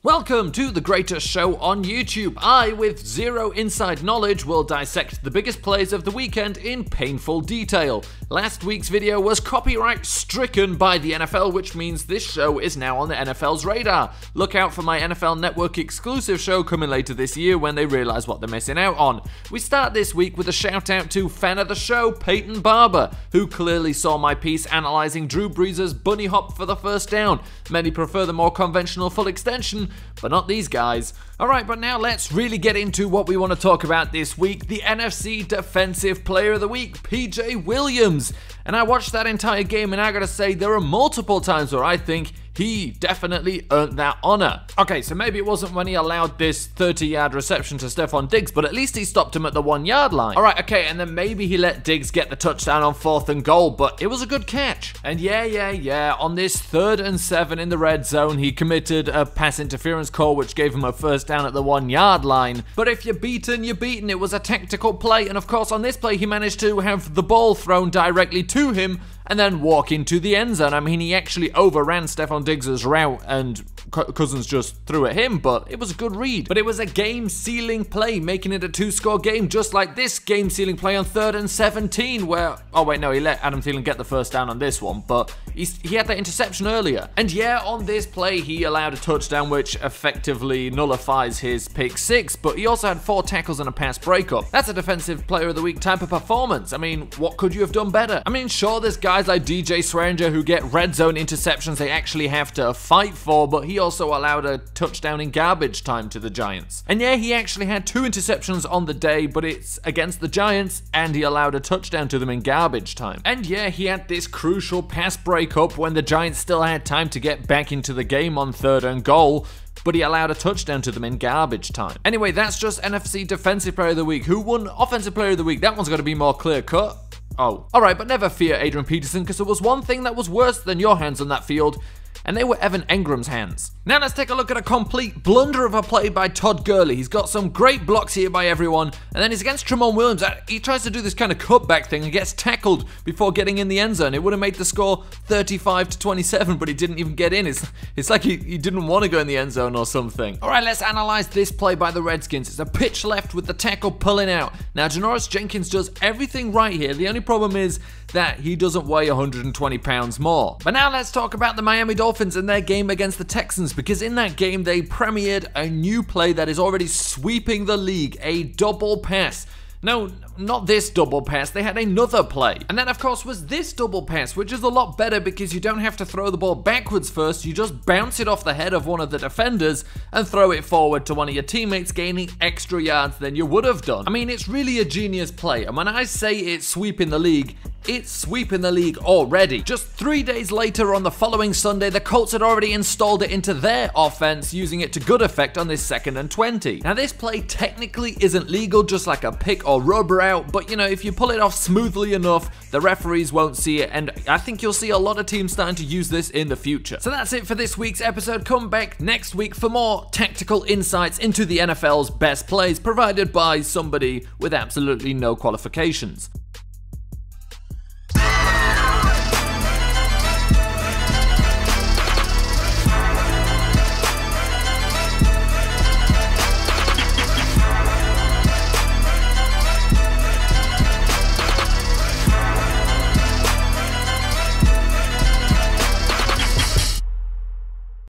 Welcome to the greatest show on YouTube. I, with zero inside knowledge, will dissect the biggest plays of the weekend in painful detail. Last week's video was copyright stricken by the NFL, which means this show is now on the NFL's radar. Look out for my NFL Network exclusive show coming later this year when they realize what they're missing out on. We start this week with a shout out to fan of the show, Peyton Barber, who clearly saw my piece analyzing Drew Brees' bunny hop for the first down. Many prefer the more conventional full extension, but not these guys. Alright, but now let's really get into what we want to talk about this week, the NFC Defensive Player of the Week, PJ Williams. And I watched that entire game and I gotta say there are multiple times where I think he definitely earned that honor. Okay, so maybe it wasn't when he allowed this 30-yard reception to Stephon Diggs, but at least he stopped him at the 1-yard line. Alright, okay, and then maybe he let Diggs get the touchdown on 4th and goal, but it was a good catch. And yeah, on this 3rd and 7 in the red zone, he committed a pass interference call which gave him a first down at the 1-yard line. But if you're beaten, you're beaten. It was a tactical play, and of course on this play he managed to have the ball thrown directly to him and then walk into the end zone. I mean, he actually overran Stephon Diggs' route and Cousins just threw at him, but it was a good read. But it was a game-sealing play, making it a 2-score game, just like this game-sealing play on 3rd and 17, where, oh wait, no, he let Adam Thielen get the first down on this one, but he had that interception earlier. And yeah, on this play, he allowed a touchdown, which effectively nullifies his pick 6, but he also had 4 tackles and a pass breakup. That's a Defensive Player of the Week type of performance. I mean, what could you have done better? I mean, sure, there's guys like DJ Swearinger who get red zone interceptions they actually have to fight for, but he also allowed a touchdown in garbage time to the Giants. And yeah, he actually had 2 interceptions on the day, but it's against the Giants, and he allowed a touchdown to them in garbage time. And yeah, he had this crucial pass breakup when the Giants still had time to get back into the game on 3rd and goal, but he allowed a touchdown to them in garbage time. Anyway, that's just NFC Defensive Player of the Week. Who won Offensive Player of the Week? That one's got to be more clear-cut. Oh, alright, but never fear, Adrian Peterson, because there was one thing that was worse than your hands on that field, and they were Evan Engram's hands. Now let's take a look at a complete blunder of a play by Todd Gurley. He's got some great blocks here by everyone, and then he's against Tramon Williams. He tries to do this kind of cutback thing and gets tackled before getting in the end zone. It would have made the score 35-27, but he didn't even get in. It's like he didn't want to go in the end zone or something. Alright, let's analyze this play by the Redskins. It's a pitch left with the tackle pulling out. Now Janoris Jenkins does everything right here. The only problem is that he doesn't weigh 120 pounds more. But now let's talk about the Miami Dolphins and their game against the Texans, because in that game they premiered a new play that is already sweeping the league, a double pass. No, not this double pass, they had another play. And that of course was this double pass, which is a lot better because you don't have to throw the ball backwards first, you just bounce it off the head of one of the defenders and throw it forward to one of your teammates, gaining extra yards than you would have done. I mean, it's really a genius play, and when I say it's sweeping the league, it's sweeping the league already. Just 3 days later on the following Sunday, the Colts had already installed it into their offense, using it to good effect on this 2nd and 20. Now this play technically isn't legal, just like a pick or rub route, but you know, if you pull it off smoothly enough, the referees won't see it, and I think you'll see a lot of teams starting to use this in the future. So that's it for this week's episode. Come back next week for more tactical insights into the NFL's best plays, provided by somebody with absolutely no qualifications.